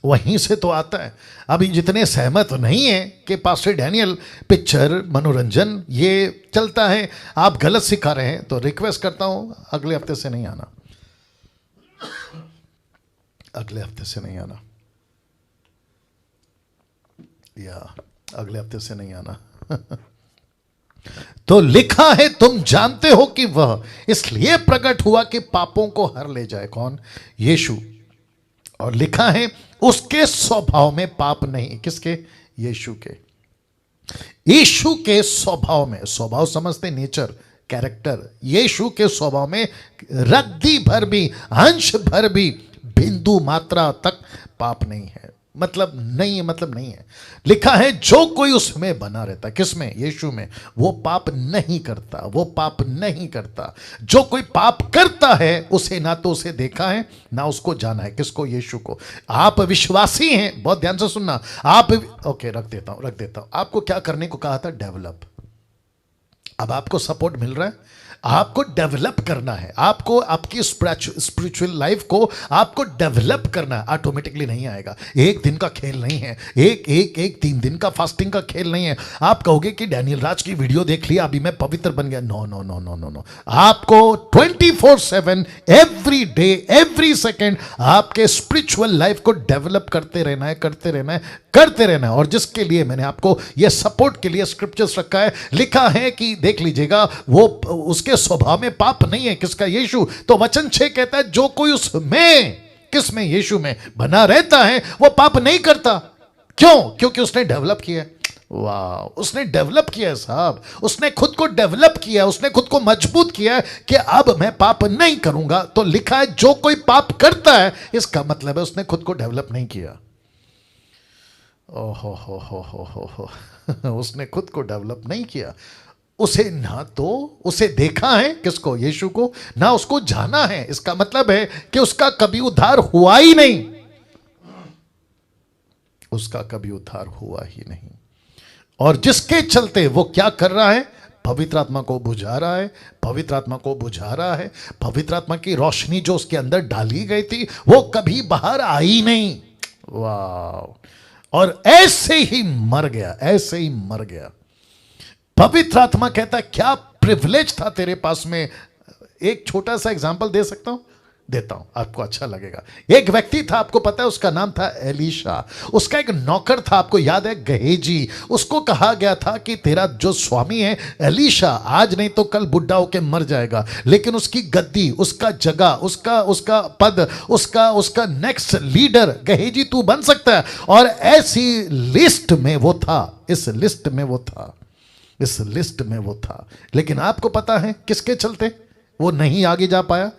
वहीं से तो आता है। अभी जितने सहमत नहीं है कि पास्टर डैनियल पिक्चर मनोरंजन ये चलता है, आप गलत सिखा रहे हैं, तो रिक्वेस्ट करता हूं अगले हफ्ते से नहीं आना, अगले हफ्ते से नहीं आना, या अगले हफ्ते से नहीं आना तो लिखा है, तुम जानते हो कि वह इसलिए प्रकट हुआ कि पापों को हर ले जाए, कौन, यीशु। और लिखा है उसके स्वभाव में पाप नहीं, किसके, यीशु के, यीशु के स्वभाव में, स्वभाव समझते, नेचर, कैरेक्टर, यीशु के स्वभाव में रद्दी भर भी, अंश भर भी, बिंदु मात्रा तक पाप नहीं है। मतलब नहीं है, मतलब नहीं है। लिखा है जो कोई उसमें बना रहता, किसमें, यीशु में, वो पाप नहीं करता, वो पाप नहीं करता। जो कोई पाप करता है उसे ना तो उसे देखा है ना उसको जाना है, किसको, यीशु को। आप विश्वासी हैं, बहुत ध्यान से सुनना, आप, ओके रख देता हूं। आपको क्या करने को कहा था, डेवलप। अब आपको सपोर्ट मिल रहा है, आपको डेवलप करना है, आपको आपकी स्पिरिचुअल लाइफ को आपको डेवलप करना है। ऑटोमेटिकली नहीं आएगा, एक दिन का खेल नहीं है, एक 3 दिन का फास्टिंग का खेल नहीं है। आप कहोगे कि डैनियल राज की वीडियो देख लिया अभी मैं पवित्र बन गया, no no no no no no. आपको 24/7 एवरी डे एवरी सेकेंड आपके स्पिरिचुअल लाइफ को डेवलप करते रहना है, करते रहना है। और जिसके लिए मैंने आपको यह सपोर्ट के लिए स्क्रिप्चर्स रखा है, लिखा है कि देख लीजिएगा, वो उसके स्वभाव में पाप नहीं है, किसका, यीशु। तो वचन 6 कहता है जो कोई उसमें, किसमें, यीशु में बना रहता है वो पाप नहीं करता। क्यों, क्योंकि उसने डेवलप किया। वाह, उसने डेवलप किया है साहब, उसने खुद को डेवलप किया, उसने खुद को मजबूत किया है कि अब मैं पाप नहीं करूंगा। तो लिखा है जो कोई पाप करता है, इसका मतलब है उसने खुद को डेवलप नहीं किया। ओहो हो उसने खुद को डेवलप नहीं किया। उसे ना तो उसे देखा है, किसको, यीशु को, ना उसको जाना है। इसका मतलब है कि उसका कभी उद्धार हुआ ही नहीं, उसका कभी उद्धार हुआ ही नहीं। और जिसके चलते वो क्या कर रहा है, पवित्र आत्मा को बुझा रहा है, पवित्र आत्मा को बुझा रहा है। पवित्र आत्मा की रोशनी जो उसके अंदर डाली गई थी वो कभी बाहर आई नहीं। वाह, और ऐसे ही मर गया, ऐसे ही मर गया। पवित्र आत्मा कहता है क्या प्रिविलेज था तेरे पास में। एक छोटा सा एग्जांपल दे सकता हूं, देता हूं, आपको अच्छा लगेगा। एक व्यक्ति था, आपको पता है, उसका नाम था एलीशा। उसका एक नौकर था, आपको याद है, गेहजी। उसको कहा गया था कि तेरा जो स्वामी है एलीशा आज नहीं तो कल बुढ़ा होकर मर जाएगा, लेकिन उसकी गद्दी, उसका जगह, उसका पद, उसका नेक्स्ट लीडर गेहजी तू बन सकता है। और ऐसी लिस्ट में वो था, इस लिस्ट में वो था। लेकिन आपको पता है किसके चलते वो नहीं आगे जा पाया,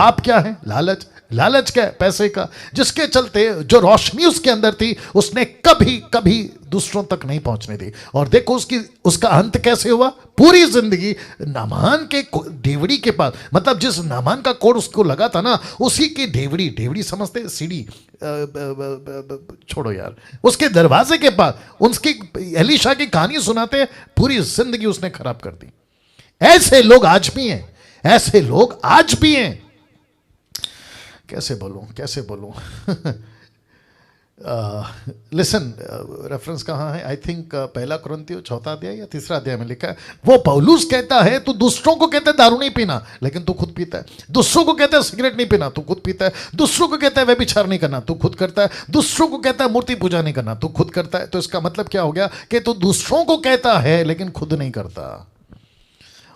पाप क्या है? लालच। लालच क्या है? पैसे का, जिसके चलते जो रोशनी उसके अंदर थी उसने कभी कभी दूसरों तक नहीं पहुंचने दी। और देखो उसका अंत कैसे हुआ। पूरी जिंदगी नामान के डेवड़ी के पास, मतलब जिस नामान का कोड उसको लगा था ना, उसी की डेवड़ी, डेवड़ी समझते, सीढ़ी, छोड़ो यार, उसके दरवाजे के पास उसकी एलिशा की कहानी सुनाते, पूरी जिंदगी उसने खराब कर दी। ऐसे लोग आज भी हैं, ऐसे लोग आज भी हैं। कैसे बोलूं, कैसे बोलूं? लिसन, रेफरेंस कहाँ है? आई थिंक पहला कुरिन्थियों 4 अध्याय या 3 अध्याय में लिखा है। वो पौलुस कहता है तू दूसरों को कहता है दारू नहीं पीना, लेकिन तू खुद पीता है। दूसरों को कहता है सिगरेट नहीं पीना, तू खुद पीता है। दूसरों को कहता है व्यभिचार नहीं करना, तू खुद करता है। दूसरों को कहता है मूर्ति पूजा नहीं करना, तू खुद करता है। तो इसका मतलब क्या हो गया कि तू दूसरों को कहता है लेकिन खुद नहीं करता।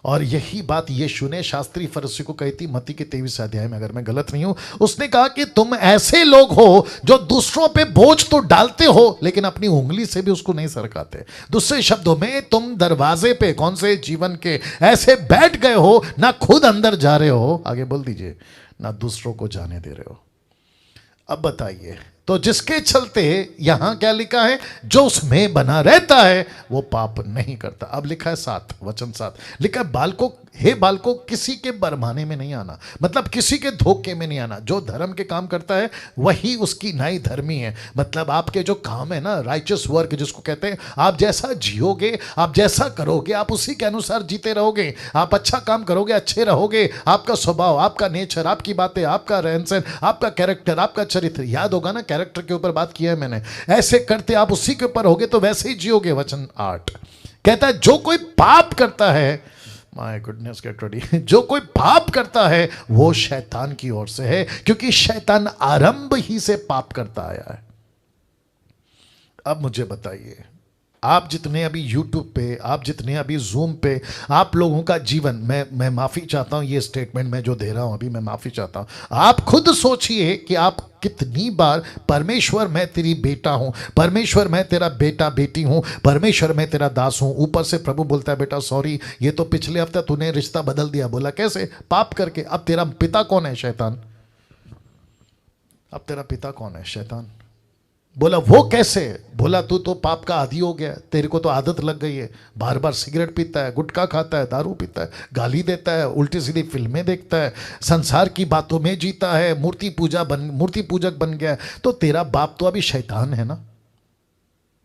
और यही बात यीशु ने शास्त्री फरीसी को कही थी मत्ती के 23 अध्याय में, अगर मैं गलत नहीं हूं। उसने कहा कि तुम ऐसे लोग हो जो दूसरों पे बोझ तो डालते हो लेकिन अपनी उंगली से भी उसको नहीं सरकाते। दूसरे शब्दों में तुम दरवाजे पे, कौन से जीवन के, ऐसे बैठ गए हो, ना खुद अंदर जा रहे हो, आगे बोल दीजिए, ना दूसरों को जाने दे रहे हो। अब बताइए, तो जिसके चलते यहां क्या लिखा है? जो उसमें बना रहता है वो पाप नहीं करता। अब लिखा है 7, वचन 7 लिखा है, बालकों, हे बालकों, किसी के बरमाने में नहीं आना, मतलब किसी के धोखे में नहीं आना। जो धर्म के काम करता है वही उसकी नई धर्मी है। मतलब आपके जो काम है ना, राइचस वर्क जिसको कहते हैं, आप जैसा जियोगे, आप जैसा करोगे, आप उसी के अनुसार जीते रहोगे। आप अच्छा काम करोगे, अच्छे रहोगे। आपका स्वभाव, आपका नेचर, आपकी बातें, आपका रहन सहन, आपका कैरेक्टर, आपका चरित्र, याद होगा ना, कैरेक्टर के ऊपर बात किया है मैंने। ऐसे करते आप उसी के ऊपर होगे तो वैसे ही जियोगे। वचन 8 कहता है, जो कोई पाप करता है, माय गुडनेस गेट रेडी, जो कोई पाप करता है वो शैतान की ओर से है, क्योंकि शैतान आरंभ ही से पाप करता आया है। अब मुझे बताइए, आप जितने अभी YouTube पे, आप जितने अभी Zoom पे, आप लोगों का जीवन, मैं माफ़ी चाहता हूँ, ये स्टेटमेंट मैं जो दे रहा हूँ अभी, मैं माफ़ी चाहता हूँ। आप खुद सोचिए कि आप कितनी बार, परमेश्वर मैं तेरी बेटा हूँ, परमेश्वर मैं तेरा बेटा बेटी हूँ, परमेश्वर मैं तेरा दास हूँ। ऊपर से प्रभु बोलता है, बेटा सॉरी, ये तो पिछले हफ्ते तूने रिश्ता बदल दिया। बोला कैसे? पाप करके। अब तेरा पिता कौन है? शैतान। अब तेरा पिता कौन है? शैतान। बोला वो कैसे? बोला तू तो पाप का आदी हो गया, तेरे को तो आदत लग गई है, बार बार सिगरेट पीता है, गुटखा खाता है, दारू पीता है, गाली देता है, उल्टी सीधी फिल्में देखता है, संसार की बातों में जीता है, मूर्ति पूजक बन गया है। तो तेरा बाप तो अभी शैतान है ना।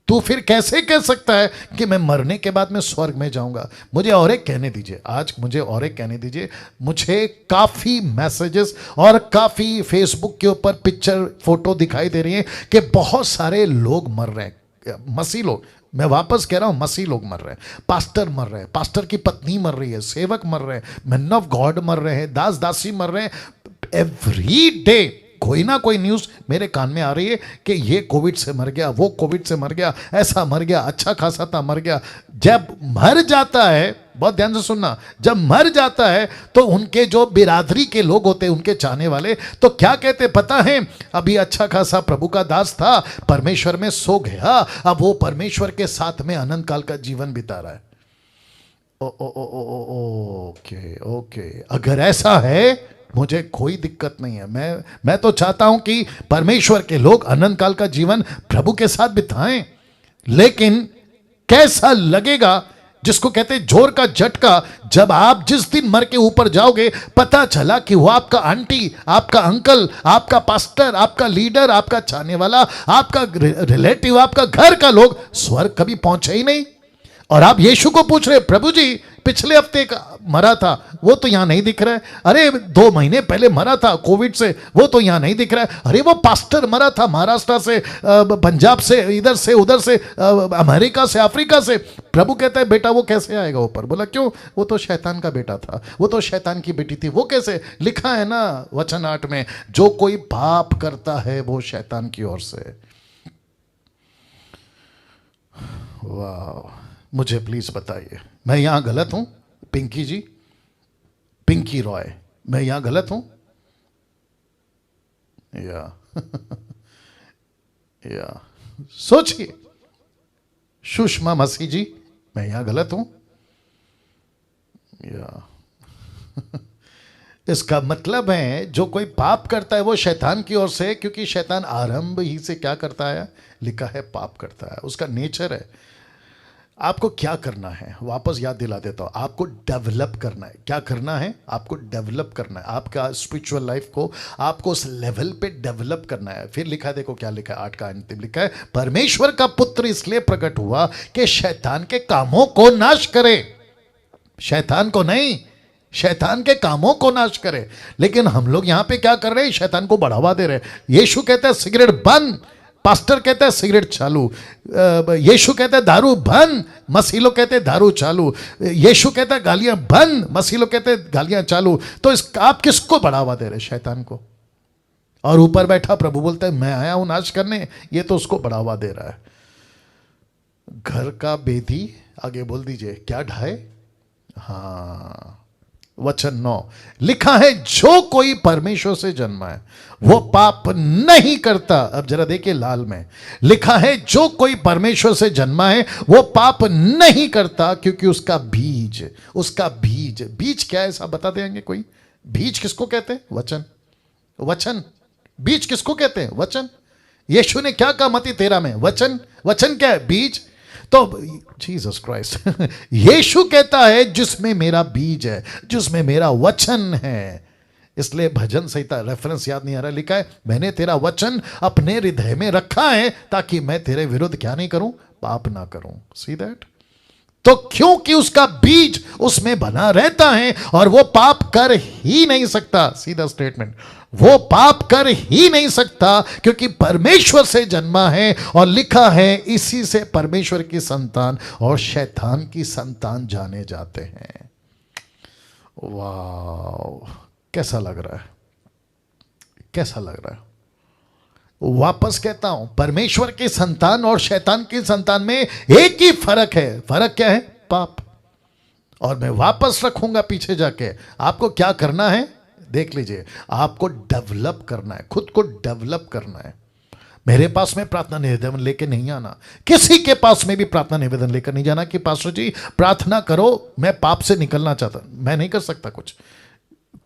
तू फिर कैसे कह सकता है कि मैं मरने के बाद मैं स्वर्ग में जाऊंगा? मुझे और एक कहने दीजिए, आज मुझे और एक कहने दीजिए। मुझे काफ़ी मैसेजेस और काफ़ी फेसबुक के ऊपर पिक्चर फोटो दिखाई दे रही हैं कि बहुत सारे लोग मर रहे हैं, मसीह लोग, मैं वापस कह रहा हूं, मसीह लोग मर रहे हैं, पास्टर मर रहे हैं, पास्टर की पत्नी मर रही है, सेवक मर रहे हैं, मैन ऑफ गॉड मर रहे हैं, दास दासी मर रहे हैं। एवरी डे कोई ना कोई न्यूज़ मेरे कान में आ रही है कि ये कोविड से मर गया, वो कोविड से मर गया, ऐसा मर गया, अच्छा खासा था, मर गया। जब मर जाता है, बहुत ध्यान से सुनना, जब मर जाता है तो उनके जो बिरादरी के लोग होते हैं, उनके चाहने वाले, तो क्या कहते पता है? अभी अच्छा खासा प्रभु का दास था, परमेश्वर में सो गया, अब वो परमेश्वर के साथ में अनंत काल का जीवन बिता रहा है। ओके ओके, अगर ऐसा है मुझे कोई दिक्कत नहीं है। मैं तो चाहता हूं कि परमेश्वर के लोग अनंत काल का जीवन प्रभु के साथ बिताएं। लेकिन कैसा लगेगा, जिसको कहते हैं जोर का झटका, जब आप जिस दिन मर के ऊपर जाओगे पता चला कि वो आपका आंटी, आपका अंकल, आपका पास्टर, आपका लीडर, आपका चाहने वाला, आपका रिलेटिव, आपका घर का लोग स्वर्ग कभी पहुंचे ही नहीं। और आप यीशु को पूछ रहे, प्रभु जी पिछले हफ्ते मरा था, वो तो यहां नहीं दिख रहा है। अरे 2 महीने पहले मरा था कोविड से, वो तो यहां नहीं दिख रहा है। अरे वो पास्टर मरा था महाराष्ट्र से, पंजाब से, इधर से उधर से, अमेरिका से, अफ्रीका से। प्रभु कहता है बेटा वो कैसे आएगा ऊपर? बोला क्यों? वो तो शैतान का बेटा था, वो तो शैतान की बेटी थी। वो कैसे? लिखा है ना वचन 8 में, जो कोई पाप करता है वो शैतान की ओर से। वाह, मुझे प्लीज बताइए, मैं यहां गलत हूं? पिंकी जी, पिंकी रॉय, मैं यहां गलत हूं या या सोचिए, सुषमा मसीह जी, मैं यहां गलत हूं या इसका मतलब है जो कोई पाप करता है वो शैतान की ओर से, क्योंकि शैतान आरंभ ही से क्या करता है, लिखा है पाप करता है, उसका नेचर है। आपको क्या करना है, वापस याद दिला देता हूं, आपको डेवलप करना है। क्या करना है, आपको डेवलप करना है। आपका स्पिरिचुअल लाइफ को आपको उस लेवल पे डेवलप करना है। फिर लिखा है, देखो क्या लिखा है, 8 का अंतिम लिखा है, परमेश्वर का पुत्र इसलिए प्रकट हुआ कि शैतान के कामों को नाश करे। शैतान को नहीं, शैतान के कामों को नाश करे। लेकिन हम लोग यहां पे क्या कर रहे हैं, शैतान को बढ़ावा दे रहे हैं। यीशु कहता है सिगरेट बंद, पास्टर कहता है सिगरेट चालू, यीशु कहता है दारू बंद, मसीह लोग कहते हैं दारू चालू, यीशु कहता है गालियां बंद, मसीह लोग कहते हैं गालियां चालू। तो इस आप किसको बढ़ावा दे रहे हैं, शैतान को। और ऊपर बैठा प्रभु बोलता है मैं आया हूं नाश करने, ये तो उसको बढ़ावा दे रहा है। घर का बेदी, आगे बोल दीजिए, क्या ढाए, हाँ, वचन 9 लिखा है, जो कोई परमेश्वर से जन्मा है वो पाप नहीं करता। अब जरा देखिए लाल में लिखा है, जो कोई परमेश्वर से जन्मा है वो पाप नहीं करता, क्योंकि उसका बीज, उसका बीज, बीज क्या है ऐसा बता देंगे कोई। बीज किसको कहते हैं, वचन, वचन। बीज किसको कहते हैं, वचन। यीशु ने क्या कहा मत्ती 13 में, वचन, वचन क्या है, बीज। तो जीसस क्राइस्ट यीशु कहता है जिसमें मेरा बीज है, जिसमें मेरा वचन है। इसलिए भजन संहिता, रेफरेंस याद नहीं आ रहा, लिखा है मैंने तेरा वचन अपने हृदय में रखा है ताकि मैं तेरे विरुद्ध क्या नहीं करूं, पाप ना करूं। See that. तो क्योंकि उसका बीज उसमें बना रहता है और वो पाप कर ही नहीं सकता, सीधा स्टेटमेंट, वो पाप कर ही नहीं सकता, क्योंकि परमेश्वर से जन्मा है। और लिखा है इसी से परमेश्वर की संतान और शैतान की संतान जाने जाते हैं। वाह, कैसा लग रहा है, कैसा लग रहा है। वापस कहता हूं, परमेश्वर की संतान और शैतान की संतान में एक ही फर्क है। फर्क क्या है, पाप। और मैं वापस रखूंगा पीछे जाके, आपको क्या करना है देख लीजिए, आपको डेवलप करना है, खुद को डेवलप करना है। मेरे पास में प्रार्थना निवेदन लेकर नहीं आना, किसी के पास में भी प्रार्थना निवेदन लेकर नहीं जाना कि पास्टर जी प्रार्थना करो, मैं पाप से निकलना चाहता। मैं नहीं कर सकता कुछ,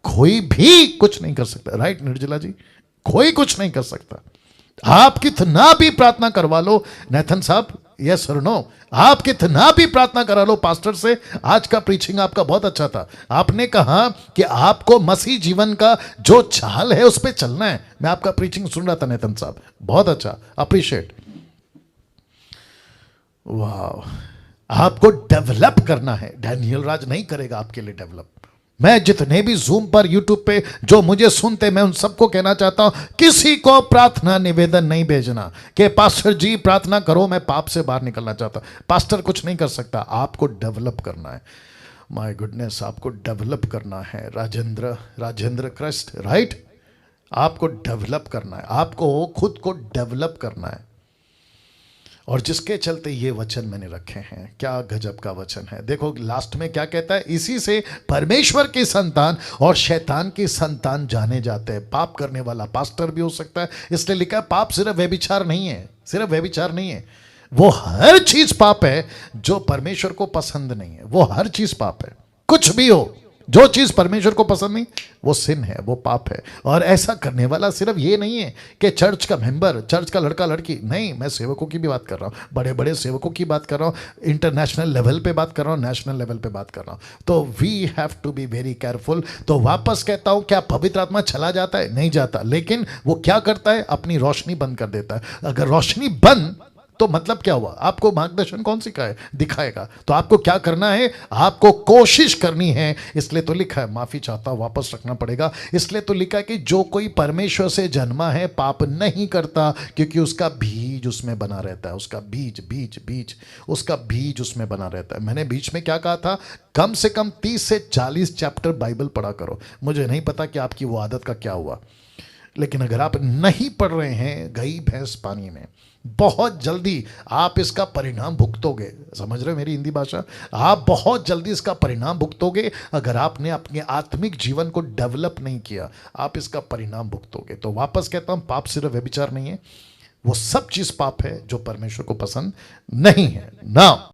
कोई भी कुछ नहीं कर सकता। राइट निर्जला जी, कोई कुछ नहीं कर सकता। आप कितना भी प्रार्थना करवा लो नेथन साहब, यस और नो, आप कितना भी प्रार्थना करा लो पास्टर से। आज का प्रीचिंग आपका बहुत अच्छा था। आपने कहा कि आपको मसीह जीवन का जो चाल है उस पर चलना है। मैं आपका प्रीचिंग सुन रहा था नेथन साहब, बहुत अच्छा, अप्रिशिएट। वाह, आपको डेवलप करना है। डैनियल राज नहीं करेगा आपके लिए डेवलप। मैं जितने भी जूम पर यूट्यूब पे जो मुझे सुनते, मैं उन सबको कहना चाहता हूं, किसी को प्रार्थना निवेदन नहीं भेजना कि पास्टर जी प्रार्थना करो, मैं पाप से बाहर निकलना चाहता। पास्टर कुछ नहीं कर सकता, आपको डेवलप करना है। माय गुडनेस, आपको डेवलप करना है। राजेंद्र क्रिस्ट, राइट, आपको डेवलप करना है, आपको खुद को डेवलप करना है। और जिसके चलते ये वचन मैंने रखे हैं, क्या गजब का वचन है। देखो लास्ट में क्या कहता है, इसी से परमेश्वर की संतान और शैतान की संतान जाने जाते हैं। पाप करने वाला पास्टर भी हो सकता है, इसलिए लिखा है पाप सिर्फ व्यभिचार नहीं है, सिर्फ व्यभिचार नहीं है, वो हर चीज पाप है जो परमेश्वर को पसंद नहीं है। वो हर चीज पाप है, कुछ भी हो, जो चीज परमेश्वर को पसंद नहीं वो सिन है, वो पाप है। और ऐसा करने वाला सिर्फ ये नहीं है कि चर्च का मेंबर, चर्च का लड़का लड़की, नहीं, मैं सेवकों की भी बात कर रहा हूँ, बड़े बड़े सेवकों की बात कर रहा हूँ, इंटरनेशनल लेवल पे बात कर रहा हूँ, नेशनल लेवल पे बात कर रहा हूँ। तो we have to be very careful. तो वापस कहता हूँ, क्या पवित्र आत्मा चला जाता है? नहीं जाता, लेकिन वो क्या करता है, अपनी रोशनी बंद कर देता है। अगर रोशनी बंद, तो मतलब क्या हुआ, आपको मार्गदर्शन कौन दिखाएगा। तो आपको क्या करना है, आपको कोशिश करनी है। इसलिए तो लिखा है, माफी चाहता हूं, वापस रखना पड़ेगा। इसलिए तो लिखा है कि जो कोई परमेश्वर से जन्मा है पाप नहीं करता, क्योंकि उसका बीज उसमें बना रहता है। उसका बीज उसका बीज उसमें बना रहता है। मैंने बीच में क्या कहा था, कम से कम 30 से 40 चैप्टर बाइबल पढ़ा करो। मुझे नहीं पता कि आपकी वो आदत का क्या हुआ, लेकिन अगर आप नहीं पढ़ रहे हैं, गई भैंस पानी में, बहुत जल्दी आप इसका परिणाम भुगतोगे। समझ रहे हो मेरी हिंदी भाषा? आप बहुत जल्दी इसका परिणाम भुगतोगे। अगर आपने अपने आत्मिक जीवन को डेवलप नहीं किया, आप इसका परिणाम भुगतोगे। तो वापस कहता हूं, पाप सिर्फ व्यभिचार नहीं है, वो सब चीज पाप है जो परमेश्वर को पसंद नहीं है ना।